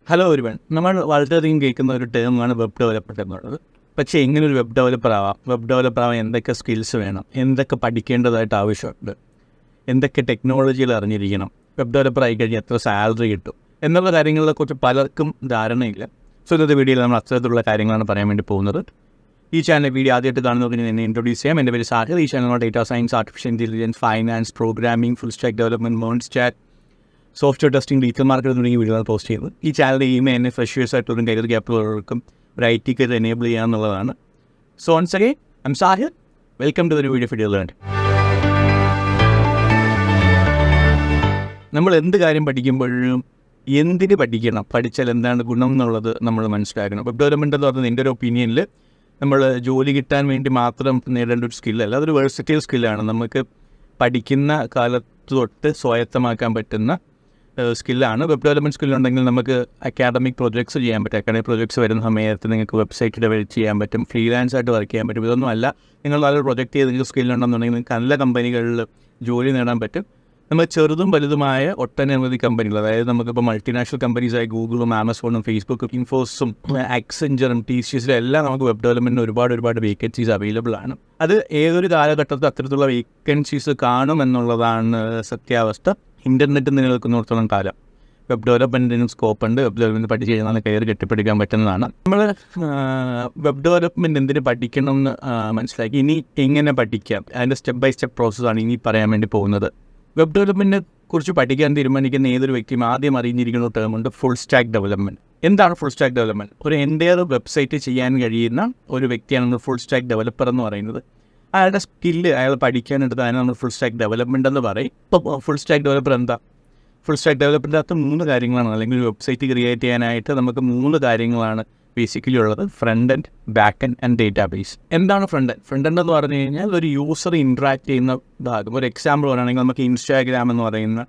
Hello ഒരുവൻ, നമ്മൾ വളരെയധികം കേൾക്കുന്ന ഒരു ടേമാണ് വെബ് ഡെവലപ്മെൻറ്റ് എന്നുള്ളത്. പക്ഷേ എങ്ങനെ ഒരു വെബ് ഡെവലപ്പർ ആവാൻ എന്തൊക്കെ സ്കിൽസ് വേണം, എന്തൊക്കെ പഠിക്കേണ്ടതായിട്ട് ആവശ്യമുണ്ട്, എന്തൊക്കെ ടെക്നോളജികൾ അറിഞ്ഞിരിക്കണം, വെബ് ഡെവലപ്പർ ആയി കഴിഞ്ഞാൽ എത്ര സാലറി കിട്ടും എന്നുള്ള കാര്യങ്ങളെക്കുറിച്ച് പലർക്കും ധാരണയില്ല. സോ ഇന്നത്തെ വീഡിയോയിൽ നമ്മൾ അത്തരത്തിലുള്ള കാര്യങ്ങളാണ് പറയാൻ വേണ്ടി പോകുന്നത്. ഈ ചാനൽ വീഡിയോ ആദ്യമായിട്ട് കാണുന്നവർക്ക് എന്നെ ഇൻട്രൊഡ്യൂസ് ചെയ്യാം. എൻ്റെ പേര് സാഹിർ. ഈ ചാനലിനോട് data science, artificial intelligence, finance, programming, full stack development, MERN stack, software testing, digital market തുടങ്ങിയ വീഡിയോകൾ പോസ്റ്റ് ചെയ്യുന്നത്. ഈ ചാനലിൻ്റെ എയിം എന്നെ ഫ്രഷേഴ്സ് ആയിട്ടുള്ള കരിയർ ഗ്യാപ്പുള്ളവർക്കും ഒരു IT കരിയർ എനേബിൾ ചെയ്യാമെന്നുള്ളതാണ്. So once again I'm Sahir. Welcome to the video learn. നമ്മൾ എന്ത് കാര്യം പഠിക്കുമ്പോഴും എന്തിന് പഠിക്കണം, പഠിച്ചാൽ എന്താണ് ഗുണം എന്നുള്ളത് നമ്മൾ മനസ്സിലാക്കണം. വെബ് ഡെവലപ്മെൻറ്റ് എന്ന് പറയുന്നത് എൻ്റെ ഒരു ഒപ്പീനിയനിൽ നമ്മൾ ജോലി കിട്ടാൻ വേണ്ടി മാത്രം നേടേണ്ട ഒരു സ്കില്ലല്ല, അതൊരു വേഴ്സറ്റൈൽ സ്കില്ലാണ്. നമുക്ക് പഠിക്കുന്ന കാലത്ത് തൊട്ട് സ്വായത്തമാക്കാൻ പറ്റുന്ന സ്കില്ലാണ്. വെബ് ഡെവലപ്മെൻറ്റ് സ്കില്ലുണ്ടെങ്കിൽ നമുക്ക് അക്കാഡമിക് പ്രൊജക്ട്സ് ചെയ്യാൻ പറ്റും. അക്കാഡമിക് പ്രൊജക്ട്സ് വരുന്ന സമയത്ത് നിങ്ങൾക്ക് വെബ്സൈറ്റ് ഡെവലപ്പ് ചെയ്യാൻ പറ്റും, ഫ്രീലാൻസ് ആയിട്ട് വർക്ക് ചെയ്യാൻ പറ്റും. ഇതൊന്നും അല്ല, നിങ്ങൾ നല്ലൊരു പ്രൊജക്റ്റ് ചെയ്ത് നിങ്ങൾക്ക് സ്കില്ലുണ്ടെന്നുണ്ടെങ്കിൽ നിങ്ങൾക്ക് നല്ല കമ്പനികളിൽ ജോലി നേടാൻ പറ്റും. നമ്മൾ ചെറുതും വലുതുമായ ഒട്ടനവധി കമ്പനികൾ, അതായത് നമുക്കിപ്പോൾ മൾട്ടിനാഷണൽ കമ്പനീസായ ഗൂഗിളും ആമസോണും ഫേസ്ബുക്കും ഇൻഫോസിസും ആക്സെഞ്ചറും TCSലും എല്ലാം നമുക്ക് വെബ് ഡെവലപ്മെൻറ്റിന് ഒരുപാട് വേക്കൻസീസ് അവൈലബിൾ ആണ്. അത് ഏതൊരു കാലഘട്ടത്തിൽ അത്തരത്തിലുള്ള വേക്കൻസീസ് കാണുമെന്നുള്ളതാണ് സത്യാവസ്ഥ. ഇൻ്റർനെറ്റ് നിലനിൽക്കുന്നിടത്തോളം കാലം വെബ് ഡെവലപ്മെൻറ്റിനും സ്കോപ്പ് ഉണ്ട്. വെബ് ഡെവലപ്മെൻറ്റ് പഠിച്ച് കഴിഞ്ഞാൽ കയറി കെട്ടിപ്പിടിക്കാൻ പറ്റുന്നതാണ്. നമ്മൾ വെബ് ഡെവലപ്മെൻറ്റ് എന്തിന് പഠിക്കണം എന്ന് മനസ്സിലാക്കി. ഇനി എങ്ങനെ പഠിക്കാം, അതിൻ്റെ സ്റ്റെപ്പ് ബൈ സ്റ്റെപ്പ് പ്രോസസ്സാണ് ഇനി പറയാൻ വേണ്ടി പോകുന്നത്. വെബ് ഡെവലപ്മെൻറ്റിനെ കുറിച്ച് പഠിക്കാൻ തീരുമാനിക്കുന്ന ഏതൊരു വ്യക്തിയും ആദ്യം അറിഞ്ഞിരിക്കുന്ന ടേമുണ്ട് ഫുൾ സ്റ്റാക്ക് ഡെവലപ്മെൻറ്റ്. എന്താണ് ഫുൾ സ്റ്റാക്ക് ഡെവലപ്മെൻറ്റ്? ഒരു എൻ്റയർ വെബ്സൈറ്റ് ചെയ്യാൻ കഴിയുന്ന ഒരു വ്യക്തിയാണ് ഫുൾ സ്റ്റാക്ക് ഡെവലപ്പർ എന്ന് പറയുന്നത്. അയാളുടെ സ്കില്ല് അയാൾ പഠിക്കാനെടുത്ത് അതിനെ നമ്മൾ ഫുൾ സ്റ്റാക്ക് ഡെവലപ്മെൻറ്റ് എന്ന് പറയും. ഇപ്പോൾ ഫുൾ സ്റ്റാക്ക് ഡെവലപ്പർ എന്താ? ഫുൾ സ്റ്റാക്ക് ഡെവലപ്മെൻറ്റിൻ്റെ അകത്ത് 3 കാര്യങ്ങളാണ്, അല്ലെങ്കിൽ ഒരു വെബ്സൈറ്റ് ക്രിയേറ്റ് ചെയ്യാനായിട്ട് നമുക്ക് 3 കാര്യങ്ങളാണ് ബേസിക്കലി ഉള്ളത്: front end, back end and database. എന്താണ് ഫ്രണ്ട് എൻഡ്? ഫ്രണ്ട് എൻഡ് എന്ന് പറഞ്ഞു കഴിഞ്ഞാൽ ഒരു യൂസർ ഇൻട്രാക്ട് ചെയ്യുന്ന ഭാഗം. ഒരു എക്സാമ്പിൾ പറയുകയാണെങ്കിൽ നമുക്ക് ഇൻസ്റ്റാഗ്രാം എന്ന് പറയുന്ന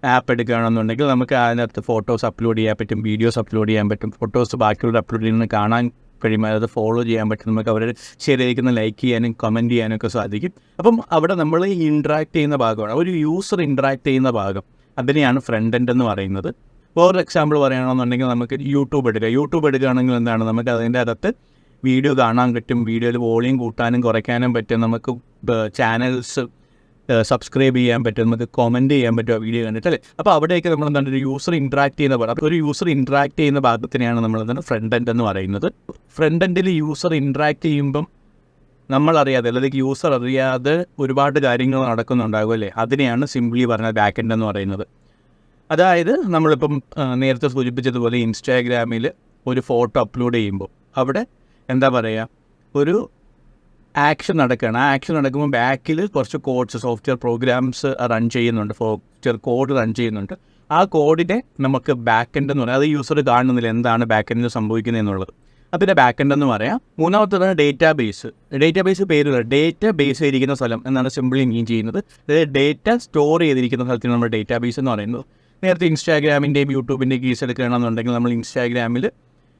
ആപ്പ് എടുക്കുകയാണെന്നുണ്ടെങ്കിൽ നമുക്ക് അതിനകത്ത് ഫോട്ടോസ് അപ്ലോഡ് ചെയ്യാൻ പറ്റും, വീഡിയോസ് അപ്ലോഡ് ചെയ്യാൻ പറ്റും. ഫോട്ടോസ് ബാക്കിയുള്ള അപ്ലോഡ് ചെയ്യുന്നത് കാണാൻ കഴിയുമ്പോൾ അത് ഫോളോ ചെയ്യാൻ പറ്റും. നമുക്ക് അവരുടെ ശരിയായിരിക്കുന്ന ലൈക്ക് ചെയ്യാനും കമൻറ്റ് ചെയ്യാനും ഒക്കെ സാധിക്കും. അപ്പം അവിടെ നമ്മൾ ഇൻട്രാക്ട് ചെയ്യുന്ന ഭാഗമാണ്, ഒരു യൂസർ ഇൻട്രാക്ട് ചെയ്യുന്ന ഭാഗം, അതിനെയാണ് ഫ്രണ്ട് എൻഡ് എന്ന് പറയുന്നത്. വേറൊരു എക്സാമ്പിൾ പറയുകയാണെന്നുണ്ടെങ്കിൽ നമുക്ക് യൂട്യൂബ് എടുക്കുകയാണെങ്കിൽ എന്താണ്, നമുക്ക് അതിൻ്റെ അകത്ത് വീഡിയോ കാണാൻ പറ്റും, വീഡിയോയിൽ വോളിയം കൂട്ടാനും കുറയ്ക്കാനും പറ്റും, നമുക്ക് ചാനൽസ് സബ്സ്ക്രൈബ് ചെയ്യാൻ പറ്റും, നമുക്ക് കമൻറ്റ് ചെയ്യാൻ പറ്റും ആ വീഡിയോ കണ്ടിട്ട്, അല്ലേ? അപ്പോൾ അവിടെയൊക്കെ നമ്മൾ എന്താണ്, ഒരു യൂസർ ഇൻട്രാക്ട് ചെയ്യുന്ന ഭാഗം. അപ്പോൾ ഒരു യൂസർ ഇൻട്രാക്ട് ചെയ്യുന്ന ഭാഗത്തിനെയാണ് നമ്മൾ എന്താണ് ഫ്രണ്ട് എൻഡ് എന്ന് പറയുന്നത്. ഫ്രണ്ട് എൻഡിൽ യൂസർ ഇൻട്രാക്ട് ചെയ്യുമ്പം നമ്മളറിയാതെ, അല്ലെങ്കിൽ യൂസർ അറിയാതെ ഒരുപാട് കാര്യങ്ങൾ നടക്കുന്നുണ്ടാകും, അല്ലേ? അതിനെയാണ് സിംപ്ലി പറഞ്ഞാൽ ബാക്ക് എൻഡ് എന്ന് പറയുന്നത്. അതായത് നമ്മളിപ്പം നേരത്തെ സൂചിപ്പിച്ചതുപോലെ ഇൻസ്റ്റാഗ്രാമിൽ ഒരു ഫോട്ടോ അപ്ലോഡ് ചെയ്യുമ്പോൾ അവിടെ എന്താ പറയുക, ഒരു ആക്ഷൻ നടക്കുകയാണ്. ആ ആക്ഷൻ നടക്കുമ്പോൾ ബാക്കിൽ കുറച്ച് കോഡ്സ്, സോഫ്റ്റ്വെയർ പ്രോഗ്രാംസ് റൺ ചെയ്യുന്നുണ്ട്, സോഫ്റ്റ്വെയർ കോഡ് റൺ ചെയ്യുന്നുണ്ട്. ആ കോഡിനെ നമുക്ക് ബാക്ക് എൻഡ് എന്ന് പറയാം. അത് യൂസർ കാണുന്നില്ല എന്താണ് ബാക്ക് എൻഡിൽ സംഭവിക്കുന്നത് എന്നുള്ളത്. അതിൻ്റെ ബാക്ക് എൻഡ് എന്ന് പറയാം. മൂന്നാമത്തേതാണ് ഡേറ്റാബേസ്. ഡേറ്റാബേസ് പേര് ഡേറ്റ ബേസ് ചെയ്തിരിക്കുന്ന സ്ഥലം എന്നാണ് സിമ്പിളി മീൻ ചെയ്യുന്നത്. അതായത് ഡേറ്റ സ്റ്റോർ ചെയ്തിരിക്കുന്ന സ്ഥലത്തിന് നമ്മൾ ഡേറ്റാബേസ് എന്ന് പറയുന്നത്. നേരത്തെ ഇൻസ്റ്റാഗ്രാമിൻ്റെയും യൂട്യൂബിൻ്റെയും കേസ് എടുക്കുകയാണെന്നുണ്ടെങ്കിൽ നമ്മൾ ഇൻസ്റ്റാഗ്രാമിൽ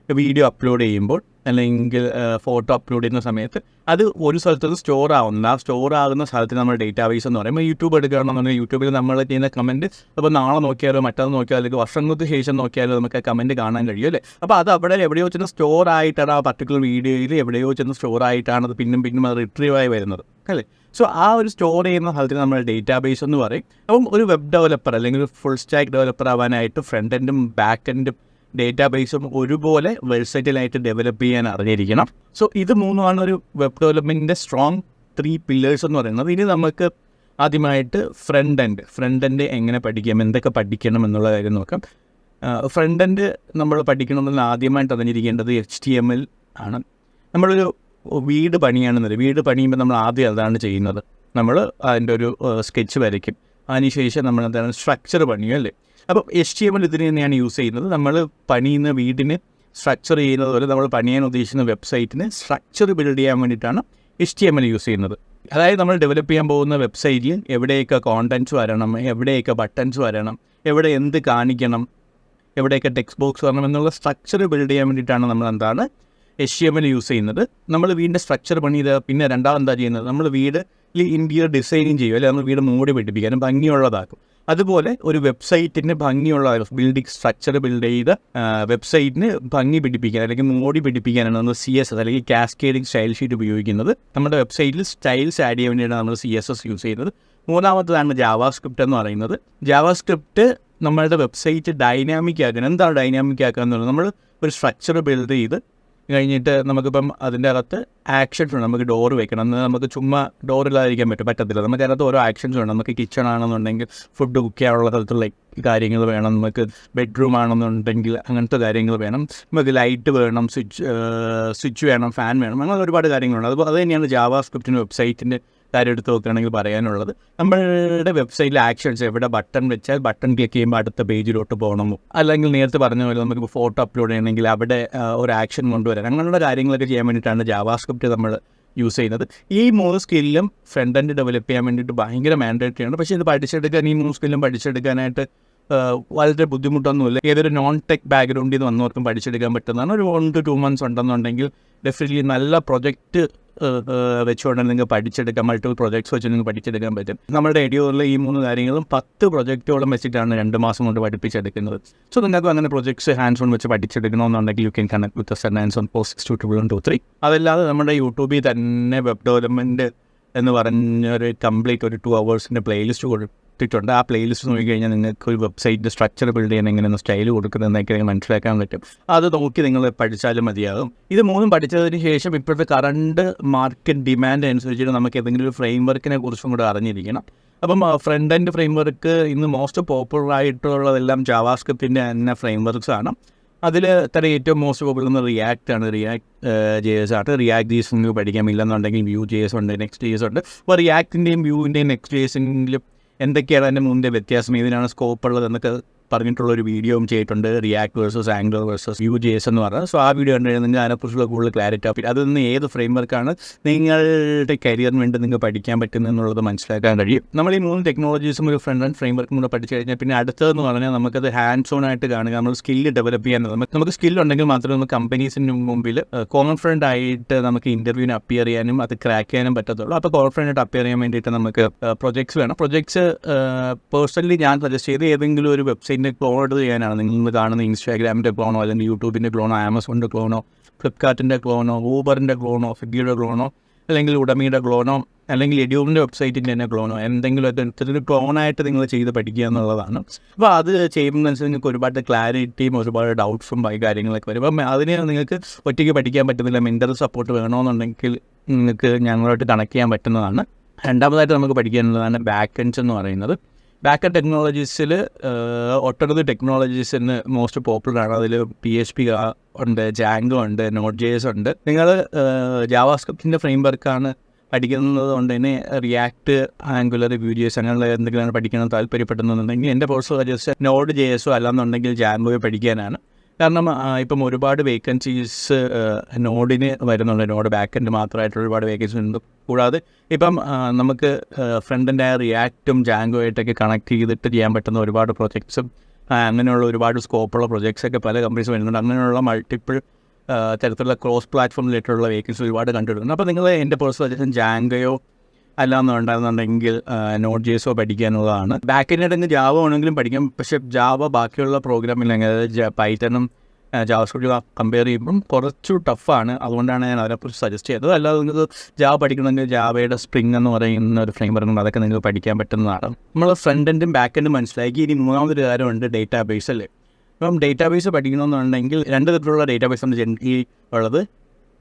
വീഡിയോ അപ്ലോഡ് ചെയ്യുമ്പോൾ അല്ലെങ്കിൽ ഫോട്ടോ അപ്ലോഡ് ചെയ്യുന്ന സമയത്ത് അത് ഒരു സ്ഥലത്ത് സ്റ്റോർ ആവുന്നത്, ആ സ്റ്റോർ ആകുന്ന സ്ഥലത്തിന് നമ്മൾ ഡേറ്റാബേസ് എന്ന് പറയുമ്പോൾ യൂട്യൂബ് എടുക്കുകയാണെന്നുണ്ടെങ്കിൽ യൂട്യൂബിൽ നമ്മൾ ചെയ്യുന്ന കമൻറ്റ് അപ്പോൾ നാളെ നോക്കിയാലോ മറ്റന്ന് നോക്കിയാലോ അല്ലെങ്കിൽ വർഷങ്ങൾക്ക് ശേഷം നോക്കിയാലോ നമുക്ക് ആ കമൻറ്റ് കാണാൻ കഴിയും, അല്ലേ? അപ്പോൾ അത് അവിടെ എവിടെയോ ചെന്ന് സ്റ്റോർ ആയിട്ടാണ്, ആ പർട്ടിക്കുലർ വീഡിയോയിൽ എവിടെയോ ചെന്ന് സ്റ്റോർ ആയിട്ടാണ് അത് പിന്നും അത് റിട്രീവ് ആയി വരുന്നത്, അല്ലേ? സോ ആ ഒരു സ്റ്റോർ ചെയ്യുന്ന സ്ഥലത്തിന് നമ്മൾ ഡേറ്റാബേസ് എന്ന് പറയും. അപ്പം ഒരു വെബ് ഡെവലപ്പർ അല്ലെങ്കിൽ ഒരു ഫുൾ സ്റ്റാക്ക് ഡെവലപ്പർ ആവാനായിട്ട് ഫ്രണ്ട് എൻഡും ബാക്ക് എൻഡും ഡേറ്റാബേസും ഒരുപോലെ വെബ്സൈറ്റിലായിട്ട് ഡെവലപ്പ് ചെയ്യാൻ അറിഞ്ഞിരിക്കണം. സോ ഇത് 3ആണ് ഒരു വെബ് ഡെവലപ്മെൻറ്റിൻ്റെ സ്ട്രോങ് 3 പില്ലേഴ്സ് എന്ന് പറയുന്നത്. ഇനി നമുക്ക് ആദ്യമായിട്ട് ഫ്രണ്ട് എൻഡ് എങ്ങനെ പഠിക്കാം, എന്തൊക്കെ പഠിക്കണം എന്നുള്ള കാര്യം നോക്കാം. ഫ്രണ്ട് എൻഡ് നമ്മൾ പഠിക്കണമെന്ന് ആദ്യമായിട്ട് അറിഞ്ഞിരിക്കേണ്ടത് HTML ആണ്. നമ്മളൊരു വീട് പണിയുമ്പോൾ നമ്മൾ ആദ്യം അതാണ് ചെയ്യുന്നത്. നമ്മൾ അതിൻ്റെ ഒരു സ്കെച്ച് വരയ്ക്കും, അതിനുശേഷം നമ്മൾ എന്താണ് സ്ട്രക്ചർ പണിയും, അല്ലേ? അപ്പോൾ HTML ഇതിന് തന്നെയാണ് യൂസ് ചെയ്യുന്നത്. നമ്മൾ പണിയുന്ന വീടിന് സ്ട്രക്ചർ ചെയ്യുന്നത് പോലെ നമ്മൾ പണിയാൻ ഉദ്ദേശിക്കുന്ന വെബ്സൈറ്റിന് സ്ട്രക്ചർ ബിൽഡ് ചെയ്യാൻ വേണ്ടിയിട്ടാണ് HTML യൂസ് ചെയ്യുന്നത്. അതായത് നമ്മൾ ഡെവലപ്പ് ചെയ്യാൻ പോകുന്ന വെബ്സൈറ്റിൽ എവിടെയൊക്കെ കോണ്ടൻറ്റ്സ് വരണം, എവിടെയൊക്കെ ബട്ടൺസ് വരണം, എവിടെ എന്ത് കാണിക്കണം, എവിടെയൊക്കെ ടെക്സ്റ്റ് ബോക്സ് വരണം എന്നുള്ള സ്ട്രക്ചർ ബിൽഡ് ചെയ്യാൻ വേണ്ടിയിട്ടാണ് നമ്മൾ എന്താണ് HTML യൂസ് ചെയ്യുന്നത്. നമ്മൾ വീടിൻ്റെ സ്ട്രക്ചർ പണി ചെയ്ത് പിന്നെ എന്താ ചെയ്യുന്നത്, നമ്മൾ വീട് ഇന്റീരിയർ ഡിസൈനിങ് ചെയ്യും, അല്ലെ? നമ്മൾ വീട് മൂടി പിടിപ്പിക്കാനും ഭംഗിയുള്ളതാക്കും. അതുപോലെ ഒരു വെബ്സൈറ്റിന് ഭംഗിയുള്ള ബിൽഡിംഗ് സ്ട്രക്ചർ ബിൽഡ് ചെയ്ത് വെബ്സൈറ്റിന് ഭംഗി പിടിപ്പിക്കാൻ അല്ലെങ്കിൽ മോടി പിടിപ്പിക്കാനാണ് നമ്മൾ CSS അല്ലെങ്കിൽ കാസ്കേഡിംഗ് സ്റ്റൈൽ ഷീറ്റ് ഉപയോഗിക്കുന്നത്. നമ്മുടെ വെബ്സൈറ്റിൽ സ്റ്റൈൽസ് ആഡ് ചെയ്യാൻ വേണ്ടിയാണ് നമ്മൾ CSS യൂസ് ചെയ്യുന്നത്. മൂന്നാമത്തതാണ് ജാവാസ്ക്രിപ്റ്റ് എന്ന് പറയുന്നത്. ജാവാസ്ക്രിപ്റ്റ് നമ്മളുടെ വെബ്സൈറ്റ് ഡൈനാമിക് ആക്കാൻ. എന്താണ് ഡൈനാമിക് ആക്കുക എന്നുള്ളത്? നമ്മൾ ഒരു സ്ട്രക്ചർ ബിൽഡ് ചെയ്ത് കഴിഞ്ഞിട്ട് നമുക്കിപ്പം അതിൻ്റെ അകത്ത് ആക്ഷൻസ് ഉണ്ട്. നമുക്ക് ഡോർ വെക്കണം, എന്നാൽ നമുക്ക് ചുമ്മാ ഡോറില്ലാതിരിക്കാൻ പറ്റത്തില്ല. നമുക്ക് അതിനകത്ത് ഓരോ ആക്ഷൻസ് വേണം. നമുക്ക് കിച്ചൺ ആണെന്നുണ്ടെങ്കിൽ ഫുഡ് കുക്ക് ചെയ്യാനുള്ള തരത്തിലുള്ള കാര്യങ്ങൾ വേണം. നമുക്ക് ബെഡ്റൂം ആണെന്നുണ്ടെങ്കിൽ അങ്ങനത്തെ കാര്യങ്ങൾ വേണം. നമുക്ക് ലൈറ്റ് വേണം, സ്വിച്ച് വേണം, ഫാൻ വേണം, അങ്ങനെ ഒരുപാട് കാര്യങ്ങളുണ്ട്. അതുപോലെ അത് തന്നെയാണ് ജാവാസ്ക്രിപ്റ്റിന് വെബ്സൈറ്റിൻ്റെ കാര്യം എടുത്ത് നോക്കുകയാണെങ്കിൽ പറയാനുള്ളത്. നമ്മളുടെ വെബ്സൈറ്റിൽ ആക്ഷൻസ് എവിടെ ബട്ടൺ വെച്ചാൽ ബട്ടൺ ക്ലിക്ക് ചെയ്യുമ്പോൾ അടുത്ത പേജിലോട്ട് പോകണമോ, അല്ലെങ്കിൽ നേരത്തെ പറഞ്ഞ പോലെ നമുക്ക് ഫോട്ടോ അപ്ലോഡ് ചെയ്യണമെങ്കിൽ അവിടെ ഒരു ആക്ഷൻ കൊണ്ടുവരാൻ, അങ്ങനെയുള്ള കാര്യങ്ങളൊക്കെ ചെയ്യാൻ വേണ്ടിയിട്ടാണ് ജാവാസ്ക്രിപ്റ്റ് നമ്മൾ യൂസ് ചെയ്യുന്നത്. ഈ 3 സ്കില്ലും ഫ്രണ്ട് എൻഡ് ഡെവലപ്പ് ചെയ്യാൻ വേണ്ടിയിട്ട് ഭയങ്കര മാൻഡേറ്ററി ആണ്. പക്ഷേ ഇത് പഠിച്ചെടുക്കാൻ, ഈ 3 സ്കില്ലും പഠിച്ചെടുക്കാനായിട്ട് വളരെ ബുദ്ധിമുട്ടൊന്നുമില്ല. ഏതൊരു നോൺ ടെക് ബാക്ക്ഗ്രൗണ്ടിൽ നിന്ന് വന്നവർക്കും പഠിച്ചെടുക്കാൻ പറ്റുന്നതാണ്. ഒരു 1 to 2 months ഉണ്ടെന്നുണ്ടെങ്കിൽ ഡെഫിനറ്റ്ലി നല്ല പ്രൊജക്റ്റ് വെച്ചുകൊണ്ട് നിങ്ങൾക്ക് പഠിച്ചെടുക്കാം. മൾട്ടിപ്പിൾ പ്രൊജക്ട്സ് വെച്ച് നിങ്ങൾക്ക് പഠിച്ചെടുക്കാൻ പറ്റും. നമ്മുടെ എഡിയോറിലെ ഈ 3 കാര്യങ്ങളും 10 പ്രൊജക്റ്റോളം വെച്ചിട്ടാണ് 2 മാസം കൊണ്ട് പഠിപ്പിച്ചെടുക്കുന്നത്. സോ നിങ്ങൾക്ക് അങ്ങനെ പ്രൊജക്ട്സ് ഹാൻഡ്സ് ഓൺ വെച്ച് പഠിച്ചെടുക്കണമെന്നുണ്ടെങ്കിൽ you can connect with us at 9746223. അതല്ലാതെ നമ്മുടെ യൂട്യൂബിൽ തന്നെ വെബ് ഡെവലപ്മെൻറ്റ് എന്ന് പറഞ്ഞൊരു കംപ്ലീറ്റ് ഒരു 2 hours പ്ലേലിസ്റ്റ് കൊടുത്തിട്ടുണ്ട്. ആ പ്ലേലിസ്റ്റ് നോക്കിക്കഴിഞ്ഞാൽ നിങ്ങൾക്ക് ഒരു വെബ്സൈറ്റിൻ്റെ സ്ട്രക്ചർ ബിൽഡ് ചെയ്യാൻ എങ്ങനെയാണ് സ്റ്റൈൽ കൊടുക്കുന്നതെന്നൊക്കെ മനസ്സിലാക്കാൻ പറ്റും. അത് നോക്കി നിങ്ങൾ പഠിച്ചാലും മതിയാകും. ഇത് 3 പഠിച്ചതിന് ശേഷം ഇപ്പോഴത്തെ കറണ്ട് മാർക്കറ്റ് ഡിമാൻഡ് അനുസരിച്ചിട്ട് നമുക്ക് ഏതെങ്കിലും ഒരു ഫ്രെയിം വർക്കിനെ കുറിച്ചും കൂടെ അറിഞ്ഞിരിക്കണം. അപ്പം ഫ്രണ്ട് എൻഡ് ഫ്രെയിം വർക്ക് ഇന്ന് മോസ്റ്റ് പോപ്പുലർ ആയിട്ടുള്ളതെല്ലാം ജാവാസ്ക്രിപ്റ്റിൻ്റെ തന്നെ ഫ്രെയിം വർക്ക്സ് ആണ്. അതിൽ തന്നെ ഏറ്റവും മോസ്റ്റ് പോപ്പുലർ എന്ന് റിയാക്റ്റ് ആണ്. JS ആണ്. റിയാക്ട് JS നിങ്ങൾക്ക് പഠിക്കാം. ഇല്ലെന്നുണ്ടെങ്കിൽ Vue.js ഉണ്ട്, Next.js ഉണ്ട്. അപ്പോൾ റിയാക്റ്റിൻ്റെയും വ്യൂവിൻ്റെയും Next.jsലും എന്തൊക്കെയാണ് അതിൻ്റെ മുന്നേ വ്യത്യാസം, ഇതിനാണ് സ്കോപ്പ് ഉള്ളത് എന്നൊക്കെ പറഞ്ഞിട്ടുള്ളൊരു വീഡിയോയും ചെയ്തിട്ടുണ്ട്. React versus angular versus Vue.js എന്ന് പറഞ്ഞാൽ. സോ ആ വീഡിയോ കണ്ടു കഴിഞ്ഞാൽ നിങ്ങൾ അതിനെക്കുറിച്ചുള്ള കൂടുതൽ ക്ലാരിറ്റി ആവും. അതിൽ നിന്ന് ഏത് ഫ്രെയിം വർക്കാണ് നിങ്ങളുടെ കരിയറിന് വേണ്ടി നിങ്ങൾക്ക് പഠിക്കാൻ പറ്റുന്നത് മനസ്സിലാക്കാൻ കഴിയും. നമ്മൾ ഈ 3 ടെക്നോളജീസും ഒരു ഫ്രണ്ട് ആൻഡ് ഫ്രെയിം വർക്കും കൂടെ പഠിച്ചു കഴിഞ്ഞാൽ പിന്നെ അടുത്തതെന്ന് പറഞ്ഞാൽ നമുക്കത് ഹാൻഡ്സ് ഓൺ ആയിട്ട് കാണുക. നമ്മൾ സ്കില്ല് ഡെവലപ്പ് ചെയ്യാൻ നമുക്ക് സ്കില്ലുണ്ടെങ്കിൽ മാത്രമേ നമുക്ക് കമ്പനീസിന് മുമ്പിൽ കോൺഫിഡൻ്റ് ആയിട്ട് നമുക്ക് ഇൻ്റർവ്യൂവിന് അപ്പിയർ ചെയ്യാനും അത് ക്രാക്ക് ചെയ്യാനും പറ്റത്തുള്ളൂ. അപ്പോൾ കോൺഫിഡൻ്റ് ആയിട്ട് അപ്പിയർ ചെയ്യാൻ വേണ്ടിയിട്ട് നമുക്ക് പ്രൊജക്ട്സ് വേണം. പ്രൊജക്ട്സ് പേഴ്സണലി ഞാൻ സജസ്റ്റ് ചെയ്ത് ഏതെങ്കിലും ഒരു വെബ്സൈറ്റിൻ്റെ ക്ലോൺ എടുത്ത് ചെയ്യാനാണ്. നിങ്ങൾ കാണുന്ന ഇൻസ്റ്റാഗ്രാമിൻ്റെ ക്ലോണോ അല്ലെങ്കിൽ യൂട്യൂബിൻ്റെ ക്ലോണോ ആമസോണിൻ്റെ ക്ലോണോ ഫ്ലിപ്കാർട്ടിൻ്റെ ക്ലോണോ ഊബറിൻ്റെ ക്ലോണോ സ്വിഗ്ഗിയുടെ ക്ലോണോ അല്ലെങ്കിൽ ഉടമയുടെ ക്ലോണോ അല്ലെങ്കിൽ എഡിയോറിൻ്റെ വെബ്സൈറ്റിൻ്റെ തന്നെ ക്ലോണോ എന്തെങ്കിലും ഒരു ക്ലോണായിട്ട് നിങ്ങൾ ചെയ്ത് പഠിക്കുക എന്നുള്ളതാണ്. അപ്പോൾ അത് ചെയ്യുന്നതനുസരിച്ച് നിങ്ങൾക്ക് ഒരുപാട് ക്ലാരിറ്റിയും ഒരുപാട് ഡൗട്ട്സും കാര്യങ്ങളൊക്കെ വരും. അപ്പം അതിന് നിങ്ങൾക്ക് ഒറ്റയ്ക്ക് പഠിക്കാൻ പറ്റുന്നില്ല, മെൻ്റൽ സപ്പോർട്ട് വേണമെന്നുണ്ടെങ്കിൽ നിങ്ങൾക്ക് ഞങ്ങളുമായിട്ട് കണക്ട് ചെയ്യാൻ പറ്റുന്നതാണ്. രണ്ടാമതായിട്ട് നമുക്ക് പഠിക്കാനുള്ളതാണ് ബാക്ക് എൻഡ്സ് എന്ന് പറയുന്നത്. ബാക്ക് എൻഡ് ടെക്നോളജീസിൽ ഒട്ടനവധി ടെക്നോളജീസിന് മോസ്റ്റ് പോപ്പുലറാണ്. അതിൽ PHP ഉണ്ട്, Django ഉണ്ട്, Node.js ഉണ്ട്. നിങ്ങൾ ജാവാസ്ക്രിപ്റ്റിൻ്റെ ഫ്രെയിം വർക്കാണ് പഠിക്കുന്നത് കൊണ്ട് തന്നെ റിയാക്ട്, ആംഗുലർ, Vue.js അങ്ങനെയുള്ള എന്തെങ്കിലുമാണ് പഠിക്കണം താല്പര്യപ്പെടുന്നുണ്ടെങ്കിൽ എൻ്റെ പേഴ്സണൽ സജസ്റ്റ് Node.js അല്ലാന്നുണ്ടെങ്കിൽ Django പഠിക്കാനാണ്. കാരണം ഇപ്പം ഒരുപാട് വേക്കൻസീസ് നോഡിന് വരുന്നുണ്ട്. നോഡ് ബാക്ക് എൻഡ് മാത്രമായിട്ട് ഒരുപാട് വേക്കൻസി ഉണ്ട്. കൂടാതെ ഇപ്പം നമുക്ക് ഫ്രണ്ട് എൻഡായ റിയാക്റ്റും ജാങ്കോയായിട്ടൊക്കെ കണക്ട് ചെയ്തിട്ട് ചെയ്യാൻ പറ്റുന്ന ഒരുപാട് പ്രൊജക്ട്സും അങ്ങനെയുള്ള ഒരുപാട് സ്കോപ്പുള്ള പ്രൊജക്ട്സൊക്കെ പല കമ്പനീസ് വരുന്നുണ്ട്. അങ്ങനെയുള്ള മൾട്ടിപ്പിൾ തരത്തിലുള്ള ക്രോസ് പ്ലാറ്റ്ഫോം റിലേറ്റഡുള്ള വേക്കൻസി ഒരുപാട് കണ്ടുവരുന്നുണ്ട്. അപ്പോൾ നിങ്ങൾ എൻ്റെ പേഴ്സണൽ സജഷൻ ജാങ്കയോ അല്ലാന്നുണ്ടെന്നുണ്ടെങ്കിൽ Node.js പഠിക്കാനുള്ളതാണ്. ബാക്ക് എൻഡ് ആണെങ്കിൽ ജാവ ആണെങ്കിലും പഠിക്കാം. പക്ഷേ ജാവ ബാക്കിയുള്ള പ്രോഗ്രാമിംഗ് അതായത് പൈത്തണും ജാവാസ്ക്രിപ്റ്റ് കമ്പയർ ചെയ്യുമ്പം കുറച്ചു ടഫാണ്. അതുകൊണ്ടാണ് ഞാൻ അതിനെക്കുറിച്ച് സജസ്റ്റ് ചെയ്തത്. അല്ലാതെ നിങ്ങൾക്ക് ജാവ പഠിക്കണമെങ്കിൽ ജാവയുടെ സ്പ്രിംഗ് എന്ന് പറയുന്ന ഒരു ഫ്രെയിം വർക്കുണ്ട്, അതൊക്കെ നിങ്ങൾക്ക് പഠിക്കാൻ പറ്റുന്നതാണ്. നമ്മൾ ഫ്രണ്ട് എൻഡും ബാക്ക് എൻഡും മനസ്സിലാക്കി. ഇനി മൂന്നാമതൊരു കാര്യമുണ്ട് ഡേറ്റാബേസ് അല്ലേ. അപ്പം ഡേറ്റാബേസ് പഠിക്കണമെന്നുണ്ടെങ്കിൽ 2 തരത്തിലുള്ള ഡേറ്റാബേസാണ് ജനറലി ഉള്ളത്.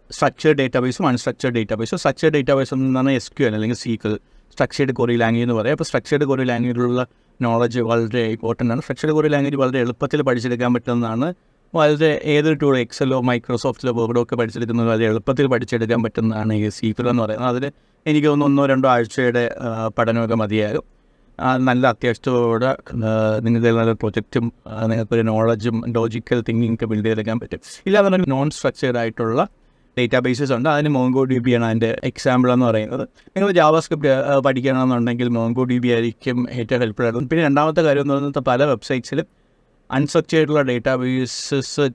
സ്ട്രക്ചേർഡ് ഡേറ്റാബേസും അൺസ്ട്രക്ചേർഡ് ഡേറ്റാബേസും. സ്ട്രക്ചേർഡ് ഡേറ്റാബേസ് എന്നാണ് SQL അല്ലെങ്കിൽ SQL, സ്ട്രക്ചേർഡ് ക്വറി ലാംഗ്വേജ് എന്ന് പറയും. അപ്പോൾ സ്ട്രക്ചേർഡ് ക്വറി ലാംഗ്വേജിലുള്ള നോളജ് വളരെ ഇമ്പോർട്ടൻ്റ് ആണ്. സ്ട്രക്ചേർഡ് ക്വറി ലാംഗ്വേജ് വളരെ എളുപ്പത്തിൽ പഠിച്ചെടുക്കാൻ പറ്റുന്നതാണ്. വളരെ ഏതൊരു ടൂൾ എക്സലോ മൈക്രോസോഫ്റ്റിലോ വേർഡോ ഒക്കെ പഠിച്ചെടുക്കുന്നത് വളരെ എളുപ്പത്തിൽ പഠിച്ചെടുക്കാൻ പറ്റുന്നതാണ് ഈ SQL എന്ന് പറയുന്നത്. അതിൽ എനിക്ക് തോന്നുന്നു 1-2 ആഴ്ചയുടെ പഠനമൊക്കെ മതിയാകും. നല്ല അത്യാവശ്യത്തോടെ നിങ്ങൾക്ക് നല്ല പ്രൊജക്റ്റും നിങ്ങൾക്കൊരു നോളജും ലോജിക്കൽ തിങ്കിങ് ഒക്കെ ബിൽഡ് ചെയ്തെടുക്കാൻ പറ്റും. ഇല്ലാതെ നോൺ സ്ട്രക്ചേർഡ് ആയിട്ടുള്ള ഡേറ്റാബേസസ് ഉണ്ട്. അതിന് MongoDB ആണ് അതിൻ്റെ എക്സാമ്പിൾ എന്ന് പറയുന്നത്. നിങ്ങൾ ജാവാസ്ക്രിപ്റ്റ് പഠിക്കണമെന്നുണ്ടെങ്കിൽ MongoDB ആയിരിക്കും ഏറ്റവും ഹെൽപ്ഫുൾ ആയിട്ടുള്ളത്. പിന്നെ രണ്ടാമത്തെ കാര്യം എന്ന് പറയുന്നത് പല വെബ്സൈറ്റ്സിലും അൺസ്ട്രക്ചേർഡുള്ള ഡേറ്റാബേസസ്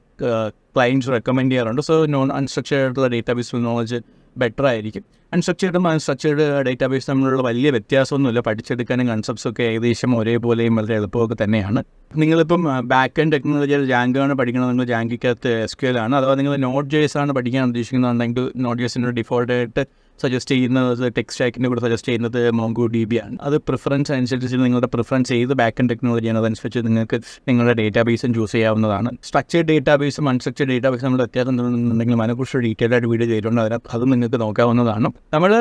ക്ലയൻറ്റ്സ് റെക്കമെൻഡ് ചെയ്യാറുണ്ട്. സോ അൺസ്ട്രക്ചേർഡുള്ള ഡേറ്റാബേസ് നോളജ് ബെറ്റർ ആയിരിക്കും. അൺസ്ട്രക്ചേർഡ് ഡേറ്റാബേസ് തമ്മിലുള്ള വലിയ വ്യത്യാസമൊന്നുമില്ല. പഠിച്ചെടുക്കാനും കൺസെപ്റ്റ്സൊക്കെ ഏകദേശം ഒരേപോലെയും വളരെ എളുപ്പമൊക്കെ തന്നെയാണ്. നിങ്ങളിപ്പം ബാക്ക് എൻഡ് ടെക്നോളജിയിൽ ജാങ്കോയാണ് പഠിക്കുന്നത്, നിങ്ങൾ ജാങ്കിക്കകത്ത് SQL ആണ്. അഥവാ നിങ്ങൾ നോട്ട് ജേസ് ആണ് പഠിക്കാൻ ഉദ്ദേശിക്കുന്നുണ്ടെങ്കിൽ നോട്ട് ജേസിൻ്റെ ഡിഫോൾട്ടായിട്ട് സജസ്റ്റ് ചെയ്യുന്നത് ടെക്സ്റ്റ് സ്റ്റാക്കിൻ്റെ കൂടെ സജസ്റ്റ് ചെയ്യുന്നത് MongoDB ആണ്. അത് പ്രിഫറൻസ് അനുസരിച്ച് നിങ്ങളുടെ പ്രിഫറൻസ് ചെയ്ത് ബാക്ക് എൻഡ് ടെക്നോളജിയാണ്, അതനുസരിച്ച് നിങ്ങൾക്ക് നിങ്ങളുടെ ഡേറ്റാബേസും ചൂസ് ചെയ്യാവുന്നതാണ്. സ്ട്രക്ചേർഡ് ഡേറ്റാബേസും അൺസ്ട്രക്ചേർഡ് ഡേറ്റാബേസും നമ്മുടെ വ്യത്യാസം എന്തുണ്ടെങ്കിലും അതിനെക്കുറിച്ച് ഡീറ്റെയിൽ ആയിട്ട് വീഡിയോ ചെയ്തിട്ടുണ്ട്. അതും നിങ്ങൾക്ക് നോക്കാവുന്നതാണ്. നമ്മൾ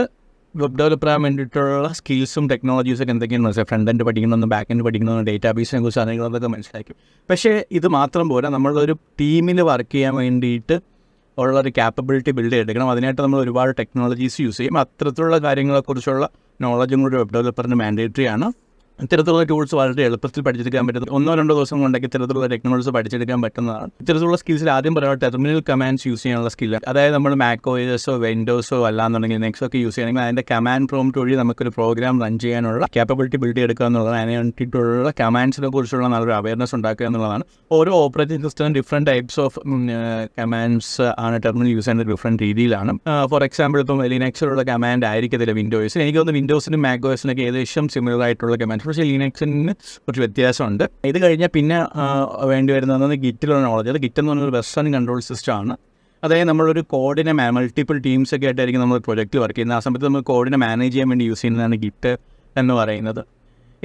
വെബ് ഡെവലപ്പർ ആകാൻ വേണ്ടിയിട്ടുള്ള സ്കിൽസും ടെക്നോളജീസൊക്കെ എന്തൊക്കെയാണെന്ന് വെച്ചാൽ ഫ്രണ്ട് എൻഡ് പഠിക്കണമെന്നും ബാക്ക് എൻഡ് പഠിക്കണമെന്നും ഡേറ്റാബേസിനെ കുറിച്ച് അറിയുന്നതൊക്കെ മനസ്സിലാക്കും. പക്ഷേ ഇത് മാത്രം പോരാ, നമ്മളൊരു ടീമിൽ വർക്ക് ചെയ്യാൻ വേണ്ടിയിട്ട് ഉള്ളൊരു ക്യാപ്പബിലിറ്റി ബിൽഡ് ചെയ്തെടുക്കണം. അതിനായിട്ട് നമ്മൾ ഒരുപാട് ടെക്നോളജീസ് യൂസ് ചെയ്യും. അത്തരത്തിലുള്ള കാര്യങ്ങളെക്കുറിച്ചുള്ള നോളജും കൂടി വെബ് ഡെവലപ്പറിന് മാൻഡേറ്ററി ആണ്. ഇത്തരത്തിലുള്ള ടൂൾസ് വളരെ എളുപ്പത്തിൽ പഠിച്ചെടുക്കാൻ പറ്റുന്നത് 1-2 ദിവസം കൊണ്ടൊക്കെ ഇത്തരത്തിലുള്ള ടെക്നോളജീസ് പഠിച്ചെടുക്കാൻ പറ്റുന്നതാണ്. ഇത്തരത്തിലുള്ള സ്കിൽസിൽ ആദ്യം പറയുന്നത് ടെർമിനൽ കമാൻഡ്സ് യൂസ് ചെയ്യാനുള്ള സ്കില്ലാണ്. അതായത് നമ്മൾ മാക്കോസോ വിൻഡോസോ അല്ലാന്നുണ്ടെങ്കിൽ നെക്സ്റ്റൊക്കെ യൂസ് ചെയ്യണമെങ്കിൽ അതിൻ്റെ കമാൻഡ് പ്രോംപ്റ്റ് വഴി നമുക്കൊരു പ്രോഗ്രാം റൺ ചെയ്യാനുള്ള ക്യാപ്പബിലിറ്റി ബിൽഡ് ചെയ്തെടുക്കുക എന്നുള്ളതാണ്. അതിനെ വേണ്ടിയിട്ടുള്ള കമാൻഡ്സിനെ കുറിച്ചുള്ള നല്ലൊരു അവയർനെസ് ഉണ്ടാക്കുക എന്നുള്ളതാണ്. ഓരോ operating system different types of commands ആണ് ടെർമിനൽ യൂസ് ചെയ്യുന്നത് ഡിഫറെൻറ്റ് രീതിയിലാണ്. ഫോർ എക്സാമ്പിൾ ഇപ്പം ലിനക്സിലുള്ള കമാൻഡ് ആയിരിക്കത്തില്ല വിൻഡോസിൽ. എനിക്ക് തോന്നുന്നു വിൻഡോസിനും മാക്കോസിനൊക്കെ ഏകദേശം സിമിലർ ആയിട്ടുള്ള കമാൻഡ്സ്, പക്ഷേ ലിനക്സിന് കുറച്ച് വ്യത്യാസമുണ്ട്. ഇത് കഴിഞ്ഞാൽ പിന്നെ വേണ്ടി വരുന്നത് ഗിറ്റിലുള്ള നോളജ്. അത് ഗിറ്റ് എന്ന് പറഞ്ഞൊരു വെർഷൻ കൺട്രോൾ സിസ്റ്റം ആണ്. അതായത് നമ്മളൊരു കോഡിനെ മൾട്ടിപ്പിൾ ടീംസൊക്കെ ആയിട്ടായിരിക്കും നമ്മൾ പ്രൊജക്റ്റ് വർക്ക് ചെയ്യുന്നത്. ആ സമയത്ത് നമ്മൾ കോഡിനെ മാനേജ് ചെയ്യാൻ വേണ്ടി യൂസ് ചെയ്യുന്നതാണ് ഗിറ്റ് എന്ന് പറയുന്നത്.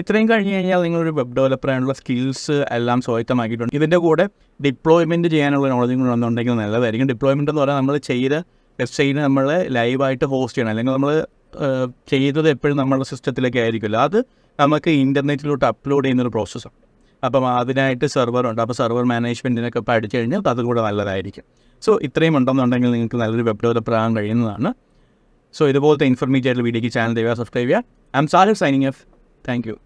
ഇത്രയും കഴിഞ്ഞ് കഴിഞ്ഞാൽ നിങ്ങളൊരു വെബ് ഡെവലപ്പറായുള്ള സ്കിൽസ് എല്ലാം സ്വായത്തമാക്കിയിട്ടുണ്ട്. ഇതിൻ്റെ കൂടെ ഡിപ്ലോയ്മെൻറ്റ് ചെയ്യാനുള്ള നോളജും കൂടെ വന്നുണ്ടെങ്കിൽ നല്ലതായിരിക്കും. ഡിപ്ലോയ്മെൻറ്റ് എന്ന് പറഞ്ഞാൽ നമ്മൾ ചെയ്ത വെബ്സൈറ്റ് നമ്മൾ ലൈവായിട്ട് ഹോസ്റ്റ് ചെയ്യണം. അല്ലെങ്കിൽ നമ്മൾ ചെയ്തത് എപ്പോഴും നമ്മുടെ സിസ്റ്റത്തിലേക്ക് ആയിരിക്കില്ല. അത് നമുക്ക് ഇൻ്റർനെറ്റിലോട്ട് അപ്ലോഡ് ചെയ്യുന്നൊരു പ്രോസസ്സാണ്. അപ്പം അതിനായിട്ട് സെർവറുണ്ട്. അപ്പോൾ സെർവർ മാനേജ്മെൻറ്റിനൊക്കെ പഠിച്ചു കഴിഞ്ഞാൽ അതും കൂടെ നല്ലതായിരിക്കും. സോ ഇത്രയും ഉണ്ടെന്നുണ്ടെങ്കിൽ നിങ്ങൾക്ക് നല്ലൊരു വെബ് ഡെവലപ്പർ ആകാൻ കഴിയുന്നതാണ്. സോ ഇതുപോലത്തെ ഇൻഫർമേറ്റീവ് ആയിട്ടുള്ള വീഡിയോയ്ക്ക് ചാനൽ സബ്സ്ക്രൈബ് ചെയ്യുക. I'm Sahir signing off. Thank U.